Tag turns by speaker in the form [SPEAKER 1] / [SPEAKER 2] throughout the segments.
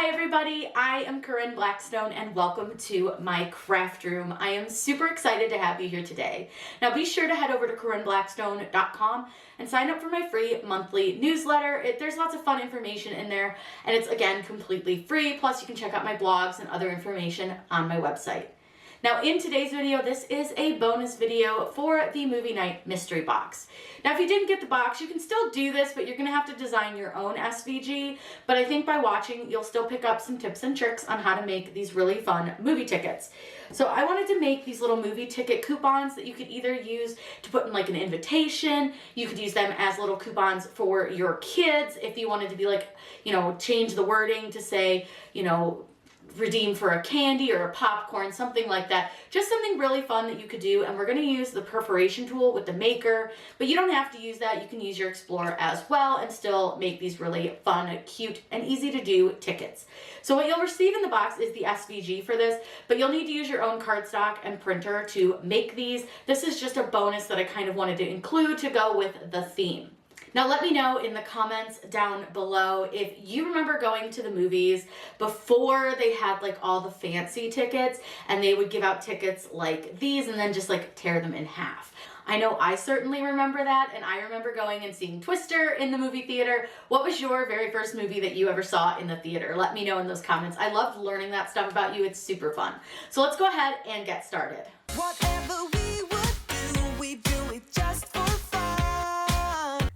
[SPEAKER 1] Hi everybody, I am Corinne Blackstone and welcome to my craft room. I am super excited to have you here today. Now be sure to head over to CorinneBlackstone.com and sign up for my free monthly newsletter. There's lots of fun information in there and it's again completely free. Plus you can check out my blogs and other information on my website. Now in today's video, this is a bonus video for the movie night mystery box. Now if you didn't get the box, you can still do this, but you're gonna have to design your own SVG. But I think by watching, you'll still pick up some tips and tricks on how to make these really fun movie tickets. So I wanted to make these little movie ticket coupons that you could either use to put in like an invitation, you could use them as little coupons for your kids if you wanted to be like, change the wording to say, redeem for a candy or a popcorn, something like that. Just something really fun that you could do. And we're going to use the perforation tool with the Maker, but you don't have to use that. You can use your Explorer as well and still make these really fun, cute, and easy to do tickets. So what you'll receive in the box is the SVG for this, but you'll need to use your own cardstock and printer to make these. This is just a bonus that I kind of wanted to include to go with the theme. Now let me know in the comments down below if you remember going to the movies before they had like all the fancy tickets and they would give out tickets like these and then just like tear them in half. I know I certainly remember that, and I remember going and seeing Twister in the movie theater. What was your very first movie that you ever saw in the theater? Let me know in those comments. I loved learning that stuff about you. It's super fun. So let's go ahead and get started.
[SPEAKER 2] Whatever we would do, we do it just for fun.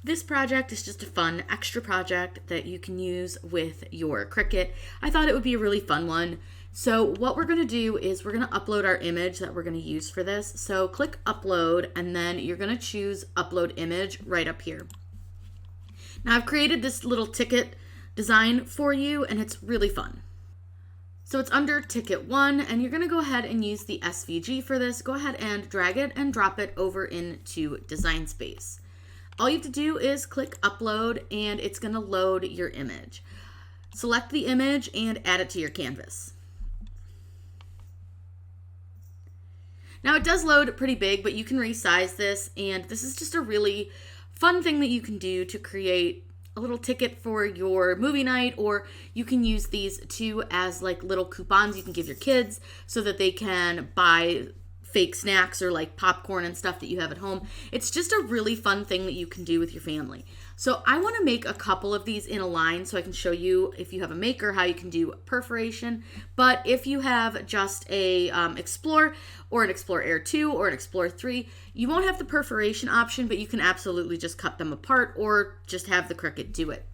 [SPEAKER 1] This project is just a fun extra project that you can use with your Cricut. I thought it would be a really fun one. So what we're going to do is we're going to upload our image that we're going to use for this. So click upload and then you're going to choose upload image right up here. Now I've created this little ticket design for you and it's really fun. So it's under ticket 1 and you're going to go ahead and use the SVG for this. Go ahead and drag it and drop it over into Design Space. All you have to do is click upload and it's going to load your image. Select the image and add it to your canvas. Now it does load pretty big, but you can resize this, and this is just a really fun thing that you can do to create a little ticket for your movie night, or you can use these too as like little coupons you can give your kids so that they can buy fake snacks or like popcorn and stuff that you have at home. It's just a really fun thing that you can do with your family. So I want to make a couple of these in a line so I can show you, if you have a Maker, how you can do perforation. But if you have just a Explore or an Explore Air 2 or an Explore 3, you won't have the perforation option, but you can absolutely just cut them apart or just have the Cricut do it.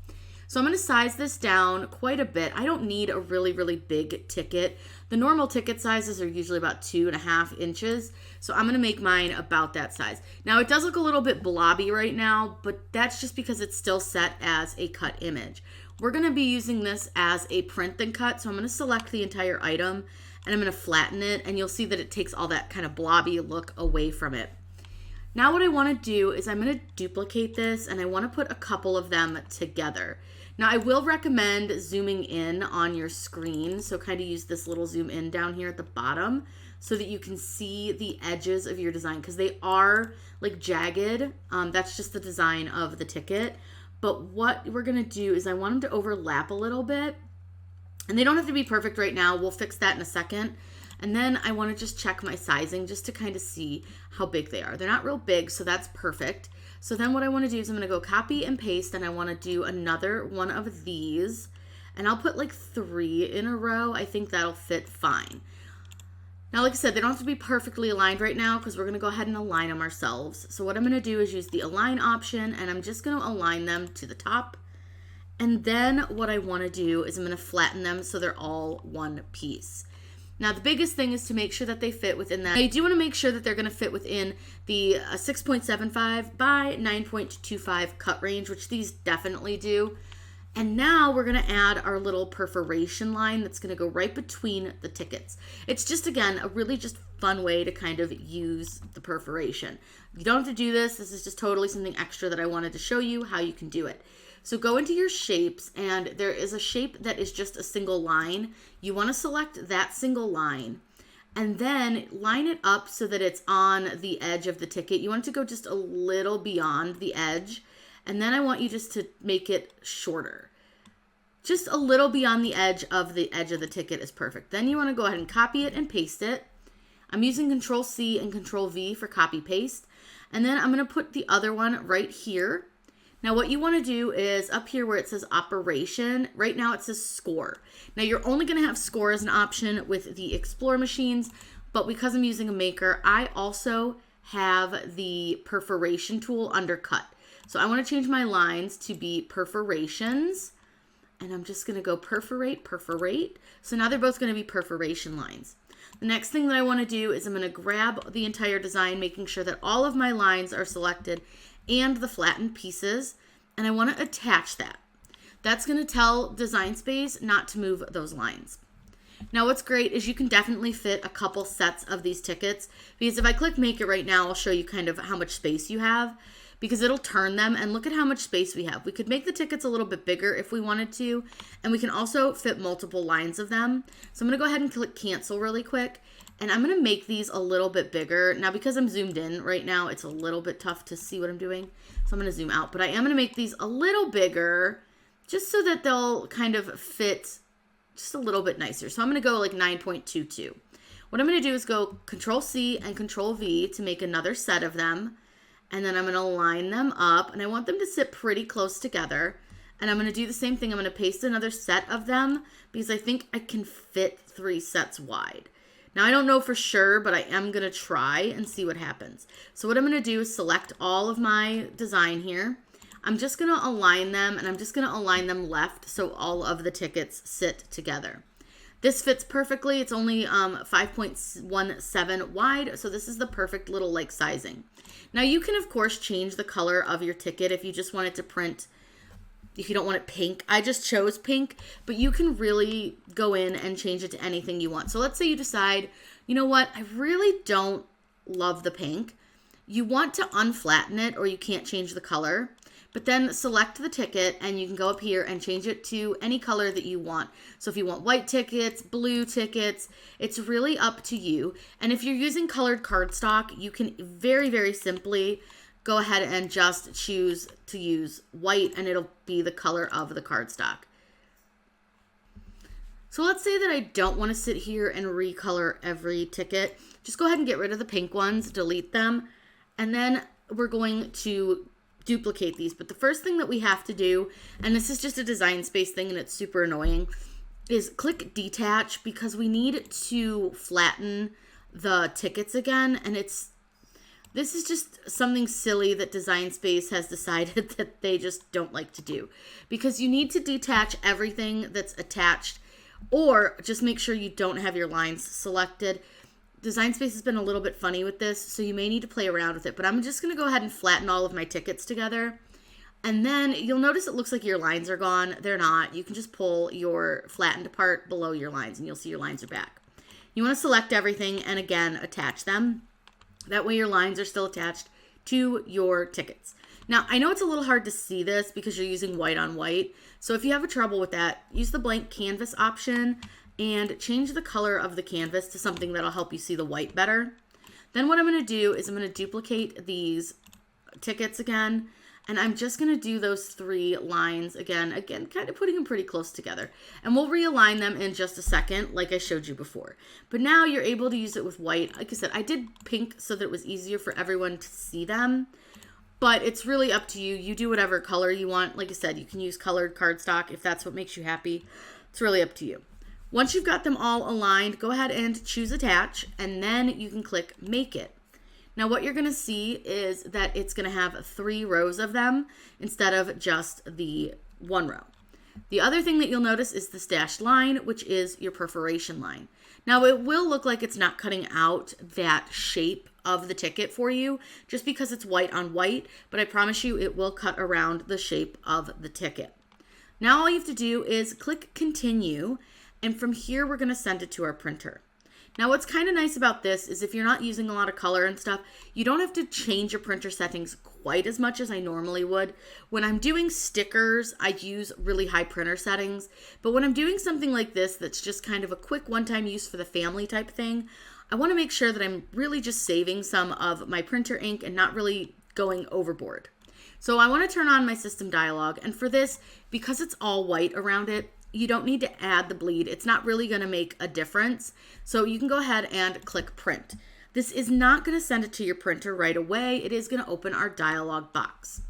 [SPEAKER 1] So I'm going to size this down quite a bit. I don't need a really, really big ticket. The normal ticket sizes are usually about 2.5 inches. So I'm going to make mine about that size. Now it does look a little bit blobby right now, but that's just because it's still set as a cut image. We're going to be using this as a print and cut. So I'm going to select the entire item and I'm going to flatten it, and you'll see that it takes all that kind of blobby look away from it. Now what I want to do is I'm going to duplicate this and I want to put a couple of them together. Now I will recommend zooming in on your screen, so kind of use this little zoom in down here at the bottom so that you can see the edges of your design, because they are like jagged. That's just the design of the ticket. But what we're going to do is I want them to overlap a little bit, and they don't have to be perfect right now. We'll fix that in a second. And then I want to just check my sizing just to kind of see how big they are. They're not real big, so that's perfect. So then what I want to do is I'm going to go copy and paste, and I want to do another one of these. And I'll put like 3 in a row. I think that'll fit fine. Now, like I said, they don't have to be perfectly aligned right now because we're going to go ahead and align them ourselves. So what I'm going to do is use the align option, and I'm just going to align them to the top. And then what I want to do is I'm going to flatten them so they're all one piece. Now, the biggest thing is to make sure that they fit within that. Now, you do want to make sure that they're going to fit within the 6.75 by 9.25 cut range, which these definitely do. And now we're going to add our little perforation line that's going to go right between the tickets. It's just, again, a really just fun way to kind of use the perforation. You don't have to do this. This is just totally something extra that I wanted to show you how you can do it. So go into your shapes, and there is a shape that is just a single line. You want to select that single line and then line it up so that it's on the edge of the ticket. You want it to go just a little beyond the edge, and then I want you just to make it shorter. just a little beyond the edge of the ticket is perfect. Then you want to go ahead and copy it and paste it. I'm using Control C and Control V for copy paste. And then I'm going to put the other one right here. Now what you want to do is up here where it says operation, right now it says score. Now you're only going to have score as an option with the Explore machines, but because I'm using a Maker, I also have the perforation tool under cut. So I want to change my lines to be perforations, and I'm just going to go perforate, perforate. So now they're both going to be perforation lines. The next thing that I want to do is I'm going to grab the entire design, making sure that all of my lines are selected and the flattened pieces, and I want to attach that. That's going to tell Design Space not to move those lines. Now what's great is you can definitely fit a couple sets of these tickets, because if I click Make It right now, I'll show you kind of how much space you have, because it'll turn them, and look at how much space we have. We could make the tickets a little bit bigger if we wanted to, and we can also fit multiple lines of them. So I'm going to go ahead and click Cancel really quick, and I'm going to make these a little bit bigger. Now because I'm zoomed in right now, it's a little bit tough to see what I'm doing, so I'm going to zoom out. But I am going to make these a little bigger just so that they'll kind of fit just a little bit nicer. So I'm going to go like 9.22. What I'm going to do is go Control C and Control V to make another set of them. And then I'm going to line them up, and I want them to sit pretty close together. And I'm going to do the same thing. I'm going to paste another set of them because I think I can fit 3 sets wide. Now I don't know for sure, but I am going to try and see what happens. So what I'm going to do is select all of my design here. I'm just going to align them, and I'm just going to align them left so all of the tickets sit together. This fits perfectly. It's only 5.17 wide, so this is the perfect little like sizing. Now you can of course change the color of your ticket if you just want it to print, if you don't want it pink. I just chose pink, but you can really go in and change it to anything you want. So let's say you decide, you know what, I really don't love the pink. You want to unflatten it, or you can't change the color. But then select the ticket, and you can go up here and change it to any color that you want. So if you want white tickets, blue tickets, it's really up to you. And if you're using colored cardstock, you can very, very simply go ahead and just choose to use white, and it'll be the color of the cardstock. So let's say that I don't want to sit here and recolor every ticket. Just go ahead and get rid of the pink ones, delete them, and then we're going to duplicate these. But the first thing that we have to do, and this is just a Design Space thing and it's super annoying, is click detach, because we need to flatten the tickets again. And this is just something silly that Design Space has decided that they just don't like to do, because you need to detach everything that's attached, or just make sure you don't have your lines selected. Design Space has been a little bit funny with this, so you may need to play around with it. But I'm just going to go ahead and flatten all of my tickets together. And then you'll notice it looks like your lines are gone. They're not. You can just pull your flattened part below your lines, and you'll see your lines are back. You want to select everything and, again, attach them. That way your lines are still attached to your tickets. Now, I know it's a little hard to see this because you're using white on white. So if you have trouble with that, use the blank canvas option and change the color of the canvas to something that'll help you see the white better. Then what I'm going to do is I'm going to duplicate these tickets again, and I'm just going to do those 3 lines again, kind of putting them pretty close together. And we'll realign them in just a second, like I showed you before. But now you're able to use it with white. Like I said, I did pink so that it was easier for everyone to see them, but it's really up to you. You do whatever color you want. Like I said, you can use colored cardstock if that's what makes you happy. It's really up to you. Once you've got them all aligned, go ahead and choose Attach, and then you can click Make It. Now what you're going to see is that it's going to have 3 rows of them instead of just the 1 row. The other thing that you'll notice is the stashed line, which is your perforation line. Now it will look like it's not cutting out that shape of the ticket for you just because it's white on white, but I promise you it will cut around the shape of the ticket. Now all you have to do is click Continue, and from here, we're going to send it to our printer. Now, what's kind of nice about this is if you're not using a lot of color and stuff, you don't have to change your printer settings quite as much as I normally would. When I'm doing stickers, I use really high printer settings. But when I'm doing something like this, that's just kind of a quick one-time use for the family type thing, I want to make sure that I'm really just saving some of my printer ink and not really going overboard. So I want to turn on my system dialog, and for this, because it's all white around it, you don't need to add the bleed. It's not really going to make a difference. So you can go ahead and click print. This is not going to send it to your printer right away. It is going to open our dialog box.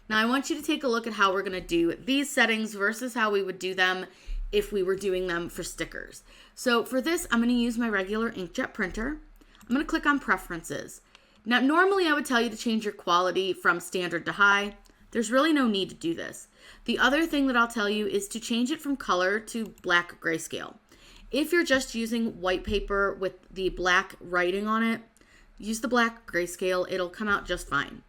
[SPEAKER 1] Now I want you to take a look at how we're going to do these settings versus how we would do them if we were doing them for stickers. So for this, I'm going to use my regular inkjet printer. I'm going to click on preferences. Now normally I would tell you to change your quality from standard to high. There's really no need to do this. The other thing that I'll tell you is to change it from color to black grayscale. If you're just using white paper with the black writing on it, use the black grayscale. It'll come out just fine.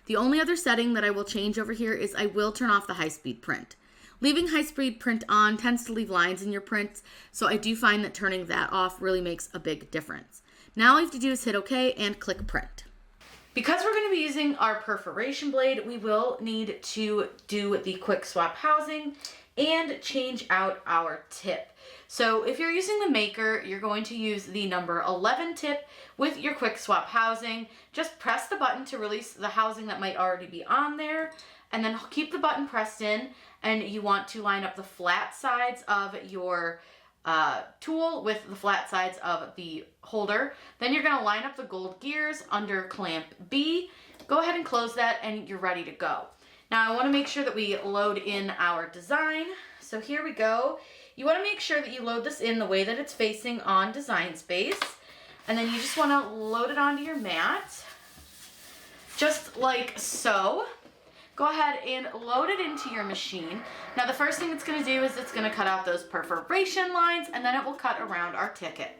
[SPEAKER 1] The only other setting that I will change over here is I will turn off the high-speed print. Leaving high-speed print on tends to leave lines in your prints, so I do find that turning that off really makes a big difference. Now all you have to do is hit OK and click print. Because we're going to be using our perforation blade, we will need to do the quick swap housing and change out our tip. So if you're using the Maker, you're going to use the number 11 tip with your quick swap housing. Just press the button to release the housing that might already be on there, and then keep the button pressed in, and you want to line up the flat sides of your tool with the flat sides of the holder. Then you're going to line up the gold gears under clamp B. Go ahead and close that and you're ready to go. Now I want to make sure that we load in our design. So here we go. You want to make sure that you load this in the way that it's facing on Design Space. And then you just want to load it onto your mat, just like so. Go ahead and load it into your machine. Now the first thing it's going to do is it's going to cut out those perforation lines, and then it will cut around our ticket.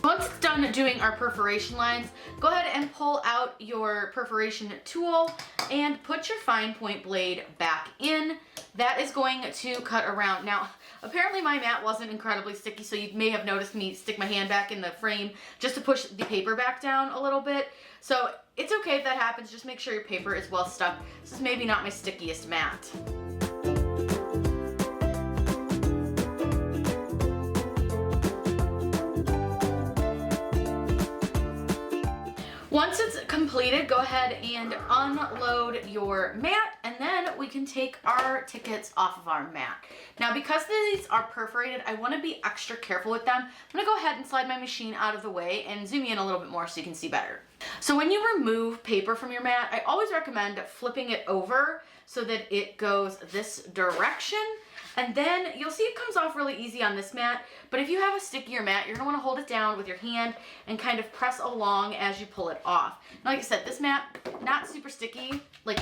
[SPEAKER 1] Once it's done doing our perforation lines, go ahead and pull out your perforation tool and put your fine point blade back in. That is going to cut around. Now, apparently my mat wasn't incredibly sticky, so you may have noticed me stick my hand back in the frame just to push the paper back down a little bit. So it's okay if that happens. Just make sure your paper is well stuck. This is maybe not my stickiest mat. Once it's completed, go ahead and unload your mat, and then we can take our tickets off of our mat. Now, because these are perforated, I want to be extra careful with them. I'm going to go ahead and slide my machine out of the way and zoom in a little bit more so you can see better. So when you remove paper from your mat, I always recommend flipping it over so that it goes this direction. And then you'll see it comes off really easy on this mat, but if you have a stickier mat, you're gonna wanna hold it down with your hand and kind of press along as you pull it off. Now, like I said, this mat, not super sticky, like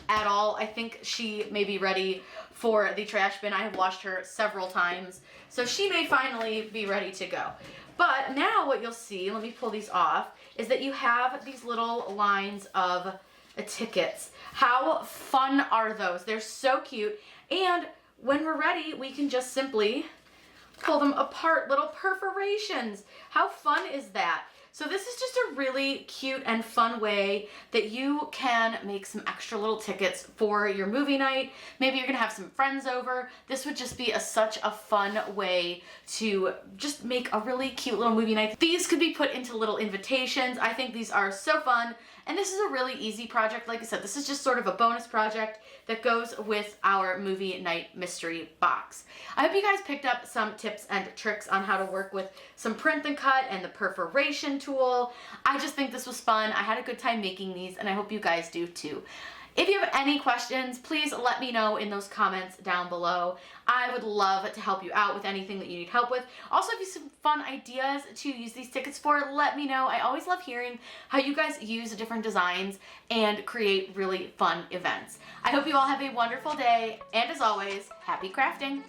[SPEAKER 1] at all. I think she may be ready for the trash bin. I have washed her several times, so she may finally be ready to go. But now what you'll see, let me pull these off, is that you have these little lines of tickets. How fun are those? They're so cute, and when we're ready, we can just simply pull them apart, little perforations. How fun is that? So this is just a really cute and fun way that you can make some extra little tickets for your movie night. Maybe you're gonna have some friends over. This would just be such a fun way to just make a really cute little movie night. These could be put into little invitations. I think these are so fun. And this is a really easy project. Like I said, this is just sort of a bonus project that goes with our movie night mystery box. I hope you guys picked up some tips and tricks on how to work with some print and cut and the perforation tool. I just think this was fun. I had a good time making these, and I hope you guys do too. If you have any questions, please let me know in those comments down below. I would love to help you out with anything that you need help with. Also, if you have some fun ideas to use these tickets for, let me know. I always love hearing how you guys use different designs and create really fun events. I hope you all have a wonderful day, and as always, happy crafting!